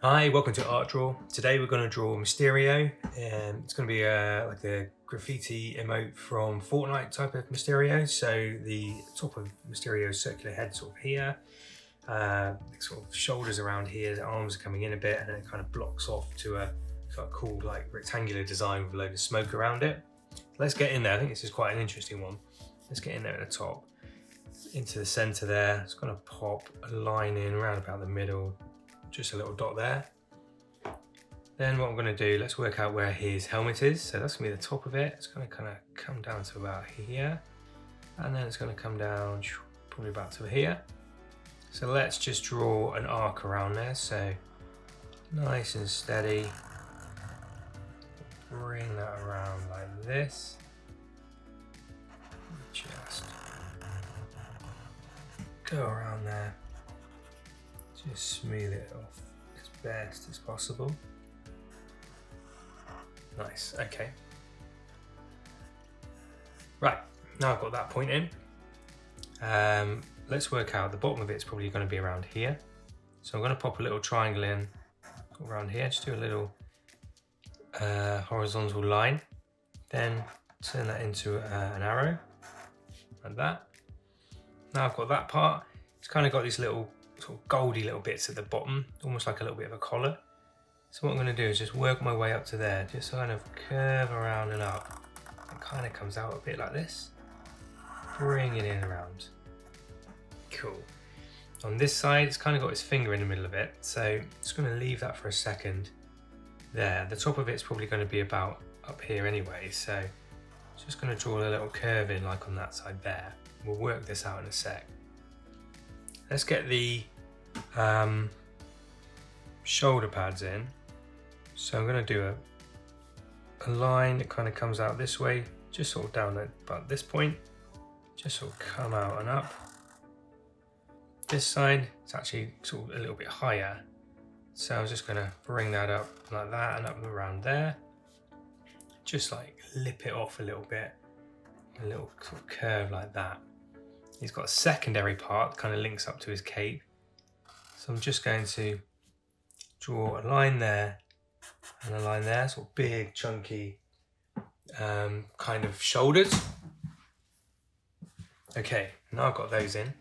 Hi, welcome to Art Draw. Today we're going to draw Mysterio, and it's going to be like a graffiti emote from Fortnite type of Mysterio. So the top of Mysterio's circular head sort of here, sort of shoulders around here, the arms are coming in a bit, and then it kind of blocks off to a sort of cool like rectangular design with a load of smoke around it. Let's get in there. I think this is quite an interesting one. Let's get in there at the top, into the center there. It's going to pop a line in around about the middle. Just a little dot there. Then what I'm going to do, let's work out where his helmet is. So that's going to be the top of it. It's going to kind of come down to about here. And then it's going to come down probably about to here. So let's just draw an arc around there. So nice and steady. Bring that around like this. Just go around there. Just smooth it off as best as possible. Nice, okay. Right, now I've got that point in. Let's work out the bottom of it's probably going to be around here. So I'm going to pop a little triangle in around here, just do a little horizontal line. Then turn that into an arrow, like that. Now I've got that part. It's kind of got these little sort of goldy little bits at the bottom, almost like a little bit of a collar. So what I'm going to do is just work my way up to there, just kind of curve around and up. It kind of comes out a bit like this. Bring it in around. Cool. On this side, it's kind of got its finger in the middle of it, so just going to leave that for a second there. The top of it's probably going to be about up here anyway, so just going to draw a little curve in like on that side there. We'll work this out in a sec. Let's get the shoulder pads in. So I'm going to do a line that kind of comes out this way, just sort of down at about this point, just sort of come out and up. This side, it's actually sort of a little bit higher. So I'm just going to bring that up like that and up around there. Just like lip it off a little bit, a little sort of curve like that. He's got a secondary part that kind of links up to his cape. So I'm just going to draw a line there and a line there, sort of big, chunky kind of shoulders. Okay, now I've got those in.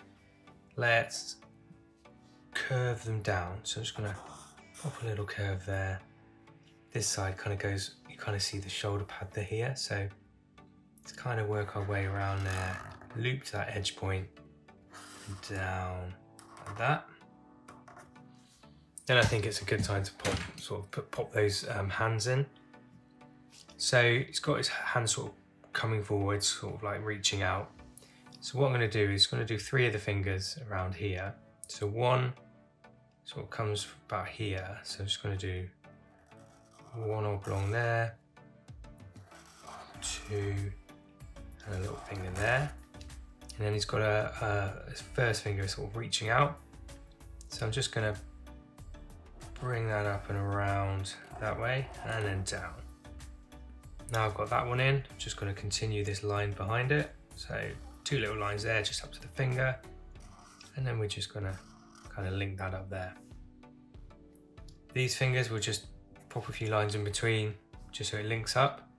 Let's curve them down. So I'm just going to pop a little curve there. This side kind of goes, you kind of see the shoulder pad there here. So let's kind of work our way around there, loop to that edge point, and down like that. Then I think it's a good time to pop those hands in. So he's got his hands sort of coming forward, sort of like reaching out. So what I'm going to do is going to do 3 of the fingers around here. So one sort of comes about here. So I'm just going to do 1 oblong there, 2, and a little finger there. And then he's got his first finger sort of reaching out. So I'm just going to bring that up and around that way and then down. Now I've got that one in, I'm just going to continue this line behind it. So 2 little lines there just up to the finger, and then we're just going to kind of link that up there. These fingers we'll just pop a few lines in between just so it links up.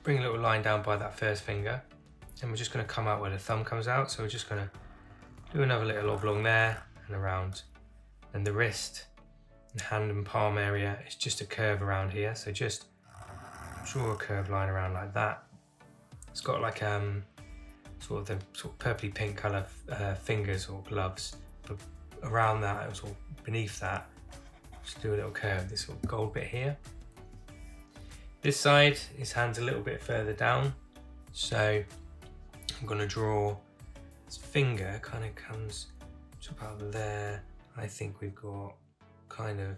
Bring a little line down by that first finger, and we're just going to come out where the thumb comes out. So we're just going to do another little oblong there and around. And the wrist and hand and palm area is just a curve around here. So just draw a curved line around like that. It's got like sort of the purpley pink colour fingers or gloves, but around that, sort of beneath that, just do a little curve, this sort of gold bit here. This side, his hand's a little bit further down, so I'm going to draw his finger, kind of comes to about there. I think we've got kind of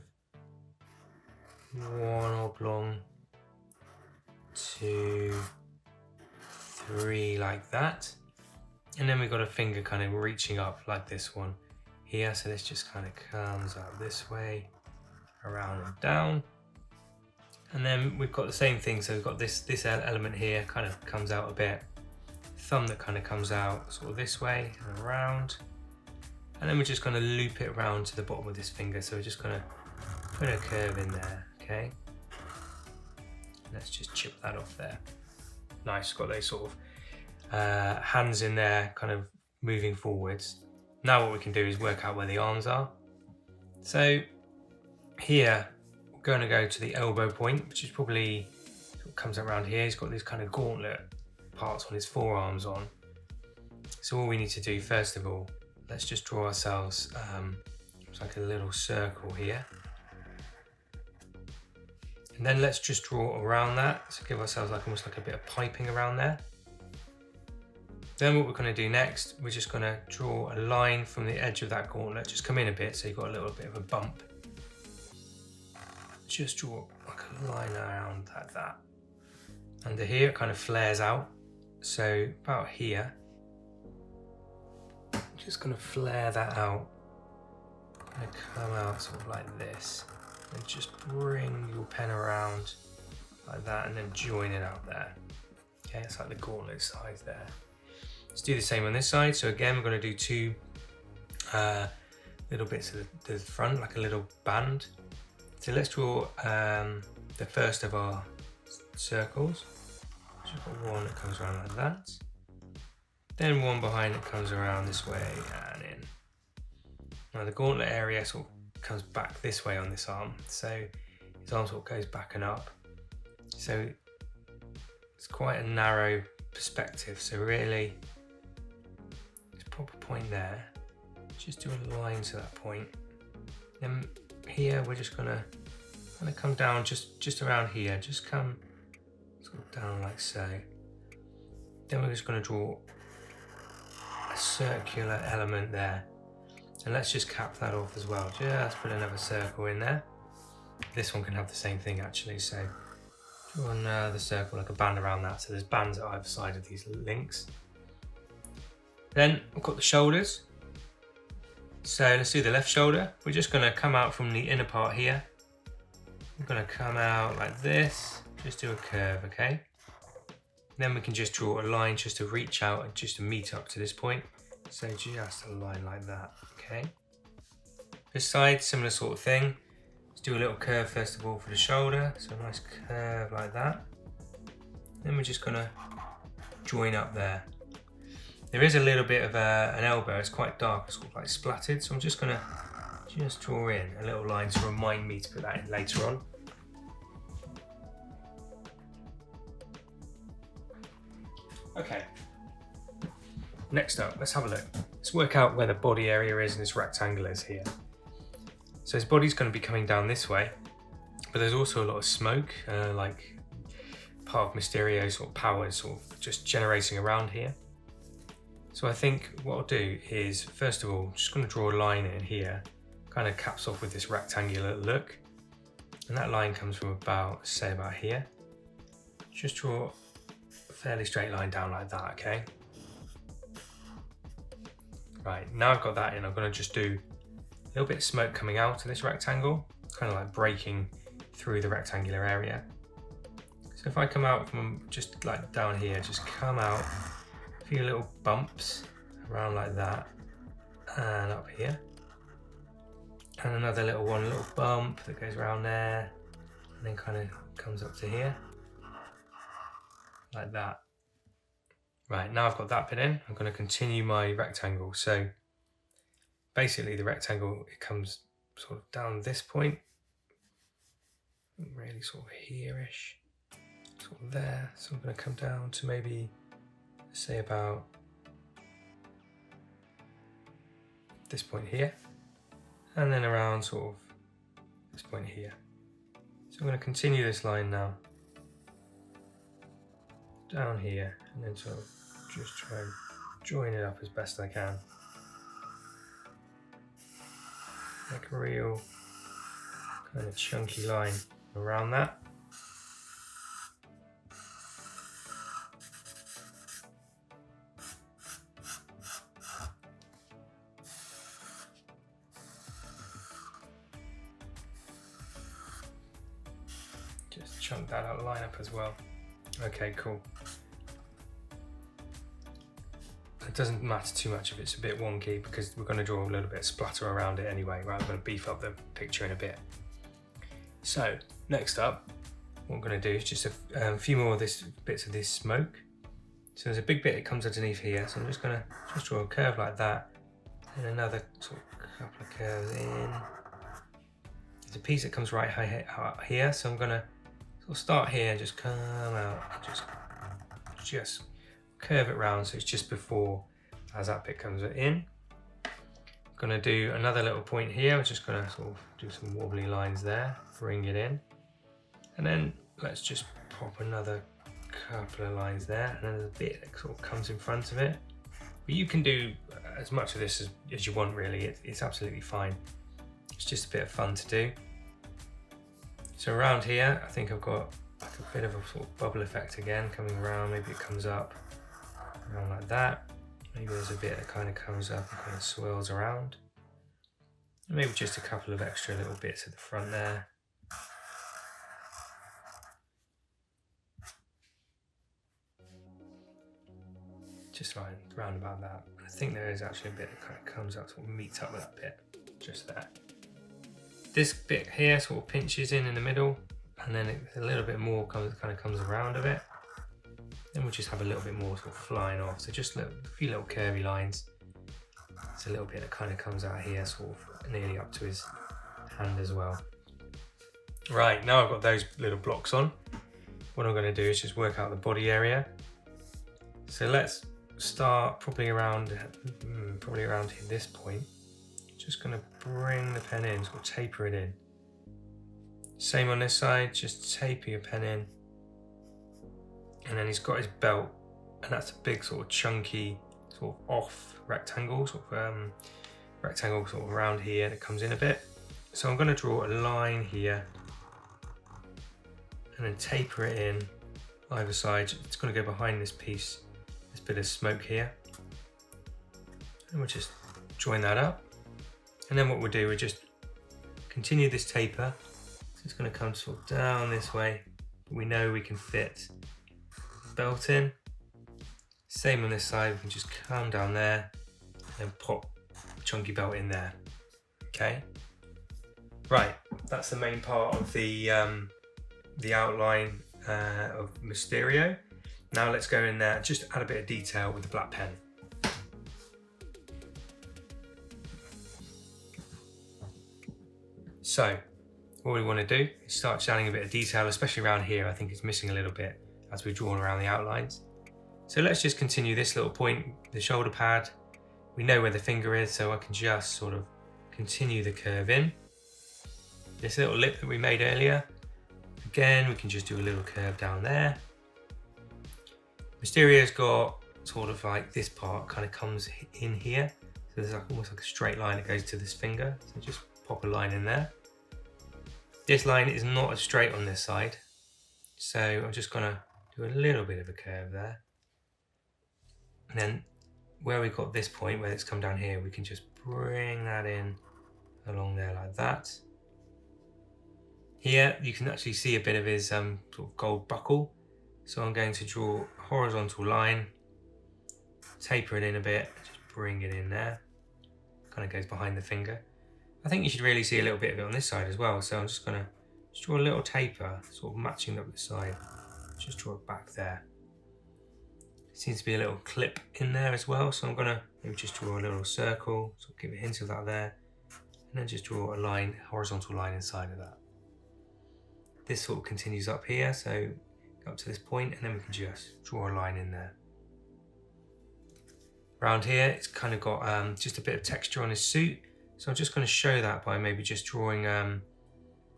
1 oblong, 2, 3 like that. And then we've got a finger kind of reaching up like this one here. So this just kind of comes out this way, around and down. And then we've got the same thing. So we've got this element here kind of comes out a bit. Thumb that kind of comes out sort of this way and around. And then we're just going to loop it around to the bottom of this finger. So we're just going to put a curve in there, okay? Let's just chip that off there. Nice, got those sort of hands in there, kind of moving forwards. Now what we can do is work out where the arms are. So here, we're going to go to the elbow point, which is probably, sort of comes around here. He's got these kind of gauntlet parts on his forearms on. So all we need to do, first of all, let's just draw ourselves it's like a little circle here. And then let's just draw around that, so give ourselves like almost like a bit of piping around there. Then what we're going to do next, we're just going to draw a line from the edge of that gauntlet, just come in a bit so you've got a little bit of a bump. Just draw like a line around like that. Under here it kind of flares out, so about here, just going to flare that out, going to come out sort of like this. And just bring your pen around like that and then join it out there. Okay, it's like the gauntlet size there. Let's do the same on this side. So again, we're going to do two little bits of the front, like a little band. So let's draw the first of our circles. So we've got one that comes around like that. Then one behind it comes around this way and in. Now the gauntlet area sort of comes back this way on this arm, so his arm sort of goes back and up, so it's quite a narrow perspective. So really, let's pop a point there, just do a line to that point. Then here we're just gonna kind of come down just around here, just come sort of down like so. Then we're just going to draw a circular element there. And let's just cap that off as well. Just put another circle in there. This one can have the same thing actually. So draw another circle, like a band around that. So there's bands at either side of these links. Then we've got the shoulders. So let's do the left shoulder. We're just going to come out from the inner part here. We're going to come out like this. Just do a curve, okay? Then we can just draw a line just to reach out and just to meet up to this point. So just a line like that, okay? This side, similar sort of thing. Let's do a little curve first of all for the shoulder. So a nice curve like that. Then we're just gonna join up there. There is a little bit of an elbow, it's quite dark, it's sort of like splattered. So I'm just gonna draw in a little line to remind me to put that in later on. Okay. Next up, let's have a look. Let's work out where the body area is and this rectangle is here. So his body's going to be coming down this way, but there's also a lot of smoke, like part of Mysterio's sort of powers sort of just generating around here. So I think what I'll do is, first of all, just going to draw a line in here, kind of caps off with this rectangular look. And that line comes from about, say about here. Just draw a fairly straight line down like that, okay? Right, now I've got that in, I'm going to just do a little bit of smoke coming out of this rectangle, kind of like breaking through the rectangular area. So if I come out from just like down here, just come out, a few little bumps around like that, and up here. And another little bump that goes around there, and then kind of comes up to here, like that. Right, now I've got that bit in, I'm going to continue my rectangle. So basically the rectangle, it comes sort of down this point, really sort of here-ish, sort of there. So I'm going to come down to maybe, say about this point here, and then around sort of this point here. So I'm going to continue this line now, down here, and then sort of just try and join it up as best I can. Like a real kind of chunky line around that. Just chunk that out, line up as well. Okay, cool. doesn't matter too much if it's a bit wonky, because we're going to draw a little bit of splatter around it anyway. Right, I'm going to beef up the picture in a bit. So next up, what I'm going to do is just a few more of bits of this smoke. So there's a big bit that comes underneath here, so I'm just going to draw a curve like that, and another sort of couple of curves in. There's a piece that comes right here, so I'm going to sort of start here and just come out, just curve it round, so it's just before as that bit comes in. I'm going to do another little point here. I'm just going to sort of do some wobbly lines there, bring it in, and then let's just pop another couple of lines there, and then there's a bit that sort of comes in front of it. But you can do as much of this as you want, really. It's absolutely fine. It's just a bit of fun to do. So around here, I think I've got like a bit of a sort of bubble effect again coming around. Maybe it comes up around like that. Maybe there's a bit that kind of comes up and kind of swirls around. And maybe just a couple of extra little bits at the front there. Just round about that. I think there is actually a bit that kind of comes up, sort of meets up with that bit, just there. This bit here sort of pinches in the middle, and then a little bit more kind of comes around of it. Then we'll just have a little bit more sort of flying off. So just a few little curvy lines. There's a little bit that kind of comes out here, sort of nearly up to his hand as well. Right, now I've got those little blocks on. What I'm going to do is just work out the body area. So let's start probably around this point. Just going to bring the pen in, sort of taper it in. Same on this side, just taper your pen in. And then he's got his belt, and that's a big sort of chunky sort of off rectangle, sort of around here that comes in a bit. So I'm going to draw a line here and then taper it in either side. It's going to go behind this piece, this bit of smoke here, and we'll just join that up. And then what we'll do, we'll just continue this taper. So it's going to come sort of down this way. We know we can fit the belt in. Same on this side, we can just come down there and pop the chunky belt in there. Okay. Right, that's the main part of the outline of Mysterio. Now let's go in there, just add a bit of detail with the black pen. So what we want to do is start adding a bit of detail, especially around here. I think it's missing a little bit as we're drawing around the outlines. So let's just continue this little point, the shoulder pad. We know where the finger is, so I can just sort of continue the curve in. This little lip that we made earlier, again, we can just do a little curve down there. Mysterio's got sort of like this part kind of comes in here. So there's like almost like a straight line that goes to this finger. So just pop a line in there. This line is not as straight on this side. So I'm just gonna do a little bit of a curve there. And then where we've got this point, where it's come down here, we can just bring that in along there like that. Here you can actually see a bit of his sort of gold buckle. So I'm going to draw a horizontal line, taper it in a bit, just bring it in there. Kind of goes behind the finger. I think you should really see a little bit of it on this side as well. So I'm just going to draw a little taper, sort of matching up the side. Just draw it back there. Seems to be a little clip in there as well. So I'm going to maybe just draw a little circle, sort of give a hint of that there. And then just draw a line, horizontal line inside of that. This sort of continues up here, so up to this point, and then we can just draw a line in there. Around here, it's kind of got just a bit of texture on his suit. So I'm just going to show that by maybe just drawing a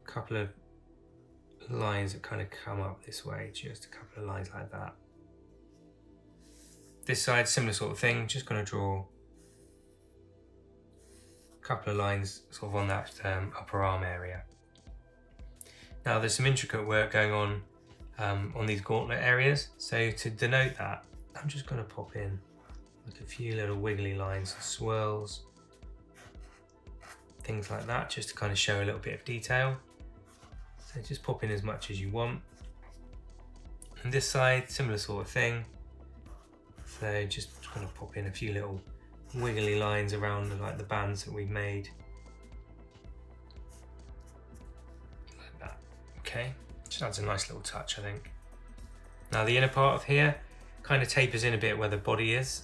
couple of lines that kind of come up this way, just a couple of lines like that. This side, similar sort of thing, just going to draw a couple of lines sort of on that upper arm area. Now there's some intricate work going on these gauntlet areas. So to denote that, I'm just going to pop in like a few little wiggly lines and swirls, things like that, just to kind of show a little bit of detail. So just pop in as much as you want. And this side, similar sort of thing. So just just going to pop in a few little wiggly lines around like the bands that we've made. Like that. Okay, just adds a nice little touch, I think. Now the inner part of here kind of tapers in a bit where the body is.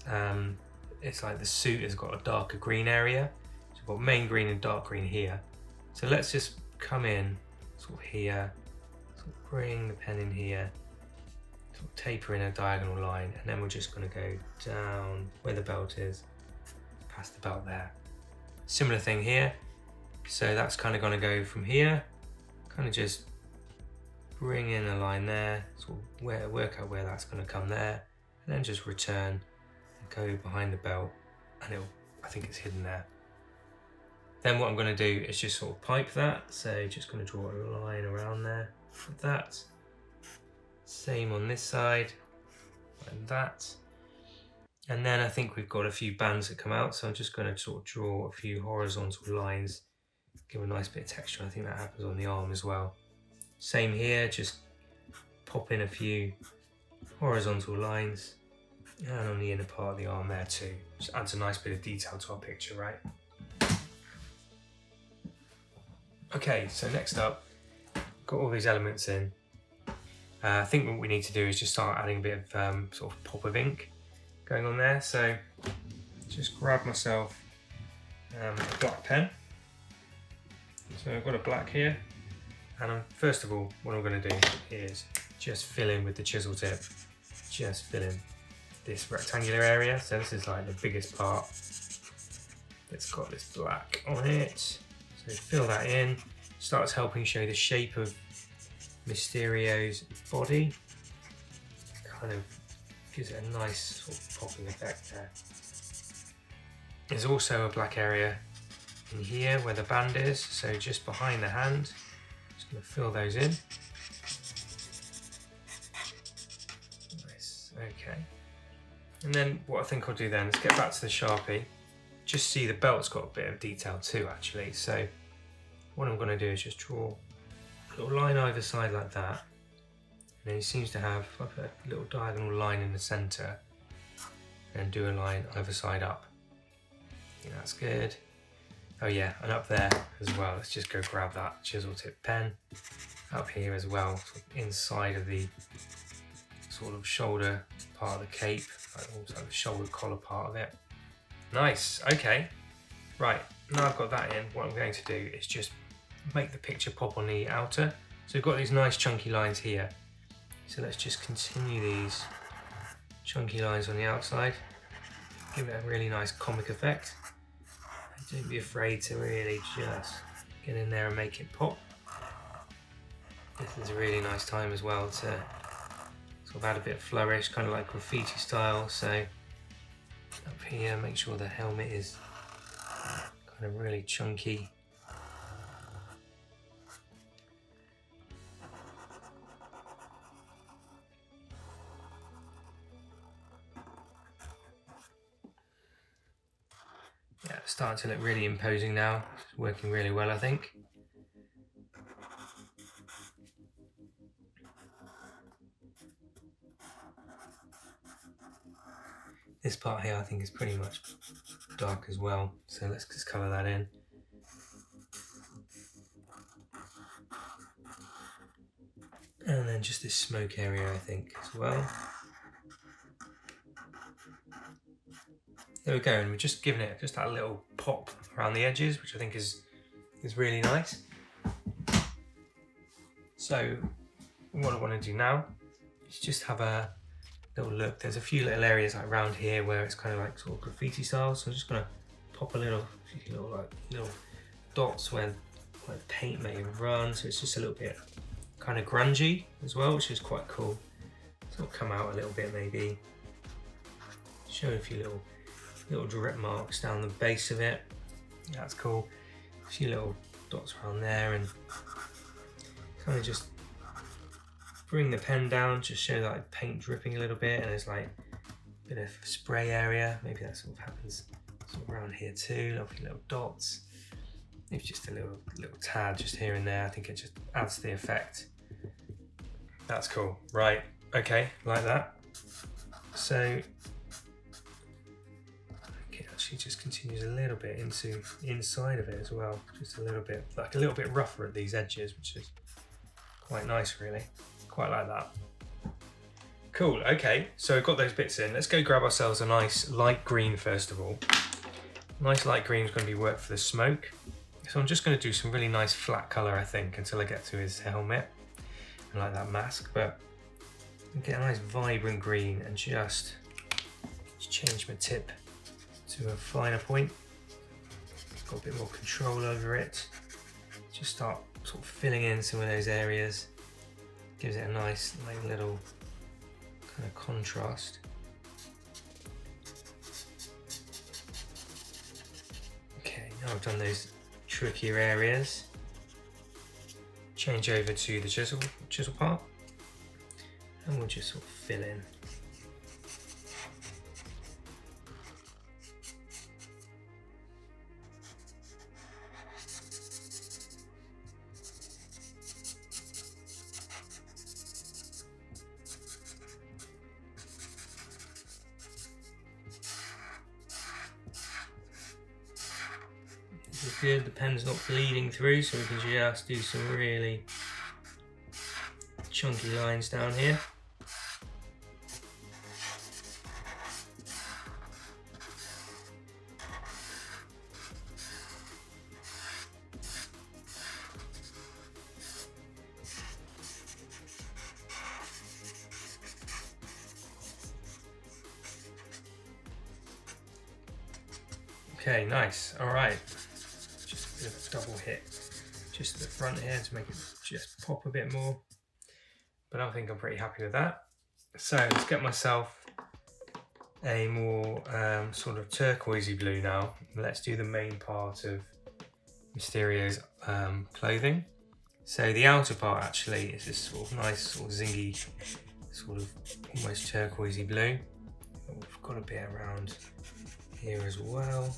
It's like the suit has got a darker green area. So we've got main green and dark green here. So let's just come in sort of here, sort of bring the pen in here, sort of taper in a diagonal line, and then we're just going to go down where the belt is, past the belt there. Similar thing here. So that's kind of going to go from here, kind of just bring in a line there, sort of work out where that's going to come there, and then just return and go behind the belt, and I think it's hidden there. Then what I'm going to do is just sort of pipe that, so just going to draw a line around there with that. Same on this side, like that. And then I think we've got a few bands that come out, so I'm just going to sort of draw a few horizontal lines, give a nice bit of texture. I think that happens on the arm as well. Same here, just pop in a few horizontal lines, and on the inner part of the arm there too. Just adds a nice bit of detail to our picture, right? Okay, so next up, got all these elements in. I think what we need to do is just start adding a bit of sort of pop of ink going on there. So just grab myself a black pen. So I've got a black here, and first of all, what I'm going to do is just fill in with the chisel tip, just fill in this rectangular area. So this is like the biggest part that's got this black on it. So fill that in, starts helping show the shape of Mysterio's body. Kind of gives it a nice sort of popping effect there. There's also a black area in here where the band is, so just behind the hand. Just going to fill those in. Nice, okay. And then what I think I'll do then is get back to the Sharpie. Just see the belt's got a bit of detail too, actually. So what I'm going to do is just draw a little line either side like that. And then he seems to have like a little diagonal line in the centre, and do a line either side up. I think that's good. Oh yeah, and up there as well. Let's just go grab that chisel tip pen. Up here as well, sort of inside of the sort of shoulder part of the cape, like also the shoulder collar part of it. Nice, okay. Right, now I've got that in, what I'm going to do is just make the picture pop on the outer. So we've got these nice chunky lines here. So let's just continue these chunky lines on the outside. Give it a really nice comic effect. And don't be afraid to really just get in there and make it pop. This is a really nice time as well to sort of add a bit of flourish, kind of like graffiti style. So up here, make sure the helmet is kind of really chunky. Yeah, it's starting to look really imposing now. It's working really well, I think. This part here I think is pretty much dark as well, so let's just colour that in. And then just this smoke area I think as well. There we go, and we're just giving it just that little pop around the edges, which I think is really nice. So what I want to do now is just have a little look. There's a few little areas like around here where it's kind of like sort of graffiti style, so I'm just going to pop a little dots where the paint may have run, so it's just a little bit kind of grungy as well, which is quite cool. So it'll come out a little bit, maybe show a few little drip marks down the base of it. Yeah, that's cool. A few little dots around there, and kind of just bring the pen down, just show like paint dripping a little bit, and there's like a bit of spray area. Maybe that sort of happens sort of around here too. Lovely little dots. Maybe just a little tad just here and there. I think it just adds to the effect. That's cool. Right. Okay, like that. So actually just continues a little bit into inside of it as well, just a little bit, like a little bit rougher at these edges, which is quite nice really. Quite like that. Cool, okay, so we've got those bits in. Let's go grab ourselves a nice light green first of all. Nice light green is going to be worked for the smoke. So I'm just going to do some really nice flat colour, I think, until I get to his helmet and like that mask. But get a nice vibrant green and just change my tip to a finer point. Got a bit more control over it. Just start sort of filling in some of those areas. Gives it a nice like little kind of contrast. Okay, now I've done those trickier areas. Change over to the chisel part, and we'll just sort of fill in. Good, the pen's not bleeding through, so we can just do some really chunky lines down here. Okay, nice, all right. Double hit just at the front here to make it just pop a bit more, but I think I'm pretty happy with that. So let's get myself a more sort of turquoisey blue now. Let's do the main part of Mysterio's clothing. So the outer part actually is this sort of nice sort of zingy sort of almost turquoisey blue. We've got a bit around here as well.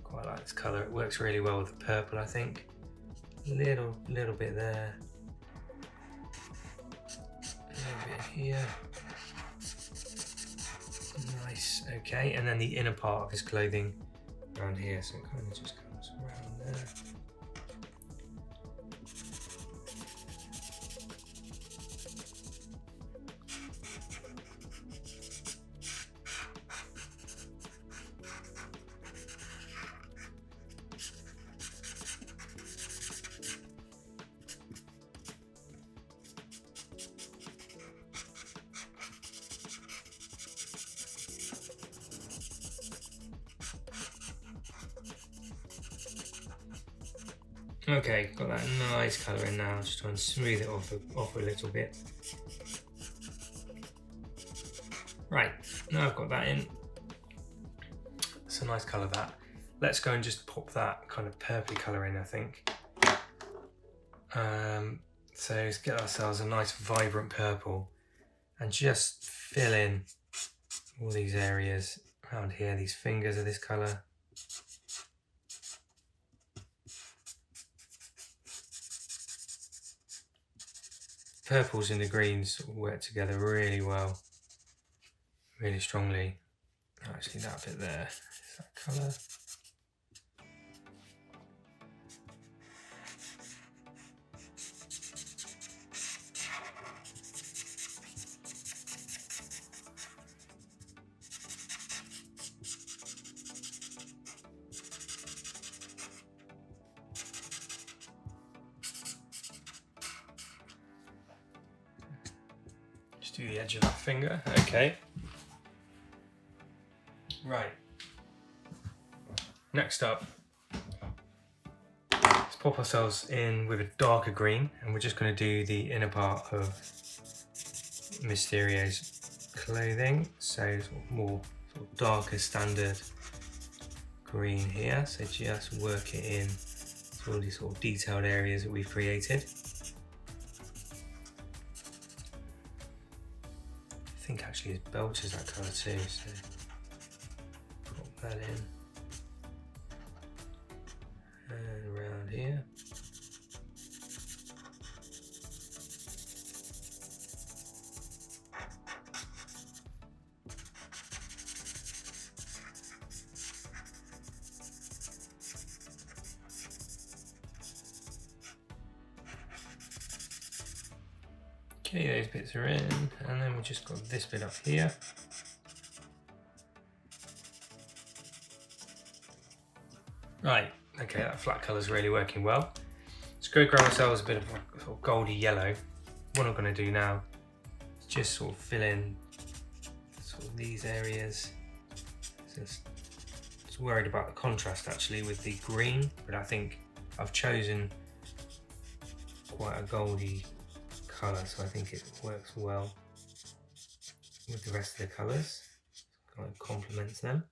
Quite like this colour, it works really well with the purple, I think. Little bit there. A little bit here. Nice, okay. And then the inner part of his clothing around here, so it kind of just comes around there. Okay, got that nice colour in now. Just try and smooth it off a little bit. Right, now I've got that in. It's a nice colour that. Let's go and just pop that kind of purpley colour in, I think. So let's get ourselves a nice vibrant purple and just fill in all these areas around here. These fingers are this colour. Purples and the greens work together really well, really strongly. Actually, that bit there is that colour. Do the edge of that finger, okay. Right. Next up, let's pop ourselves in with a darker green, and we're just going to do the inner part of Mysterio's clothing. So sort of more sort of darker standard green here. So just work it in to all these sort of detailed areas that we've created. I think actually his belt is that colour too, so put that in. And around here. Okay, those bits are in, and then we've just got this bit up here. Right, okay, that flat colour's really working well. Let's go grab ourselves a bit of like sort of goldy yellow. What I'm going to do now is just sort of fill in sort of these areas. Just worried about the contrast actually with the green, but I think I've chosen quite a goldy colour, so I think it works well with the rest of the colours. Kind of complements them.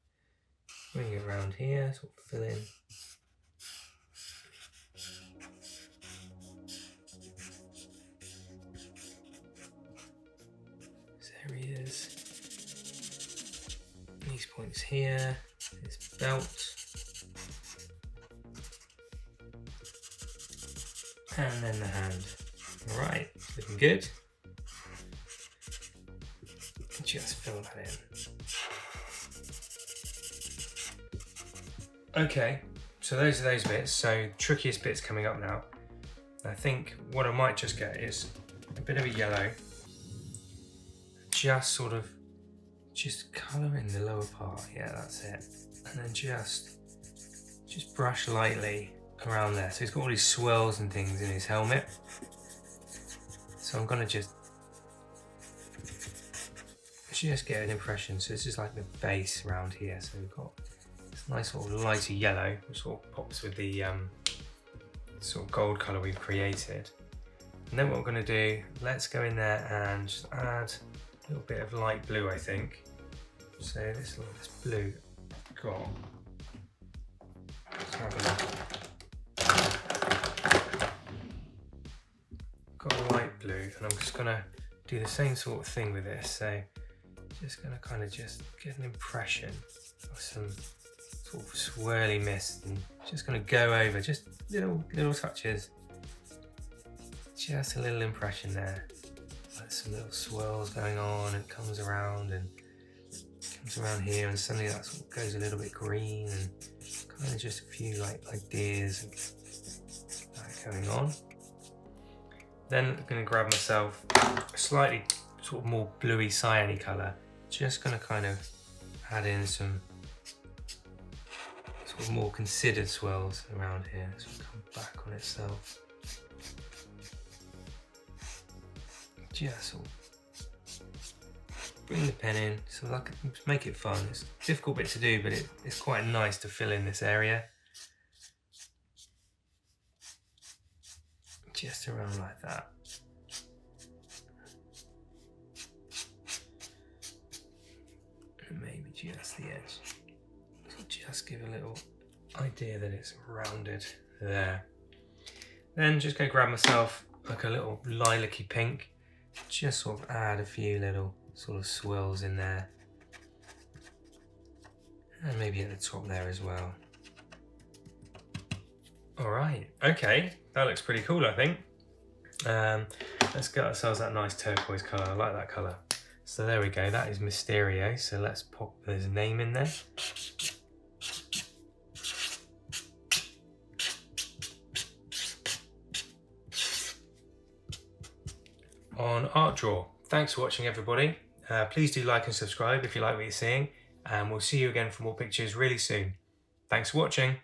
Bring it around here, sort of fill in. These areas. These points here. This belt. And then the hand. Alright, looking good. Just fill that in. Okay, so those are those bits. So trickiest bits coming up now. I think what I might just get is a bit of a yellow. Just sort of colour in the lower part. Yeah, that's it. And then just brush lightly around there. So he's got all these swirls and things in his helmet. So I'm gonna just get an impression. So this is like the base around here. So we've got this nice sort of lighter yellow, which sort of pops with the sort of gold colour we've created. And then what we're gonna do, let's go in there and just add a little bit of light blue, I think. So this blue got. Let's have a look. Got a light blue, and I'm just gonna do the same sort of thing with this. So just gonna kind of just get an impression of some sort of swirly mist, and just gonna go over just little touches. Just a little impression there. Like some little swirls going on, and it comes around here, and suddenly that sort of goes a little bit green, and kind of just a few like ideas and that going on. Then I'm going to grab myself a slightly sort of more bluey cyany colour. Just going to kind of add in some sort of more considered swirls around here. So it'll come back on itself. Just sort of bring the pen in, so like make it fun. It's a difficult bit to do, but it's quite nice to fill in this area. Just around like that. And maybe just the edge. So just give a little idea that it's rounded there. Then just go grab myself like a little lilac-y pink. Just sort of add a few little sort of swirls in there. And maybe at the top there as well. Alright, okay, that looks pretty cool, I think. Let's get ourselves that nice turquoise colour. I like that colour. So there we go, that is Mysterio. So let's pop his name in there. On Art Draw. Thanks for watching, everybody. Please do like and subscribe if you like what you're seeing, and we'll see you again for more pictures really soon. Thanks for watching.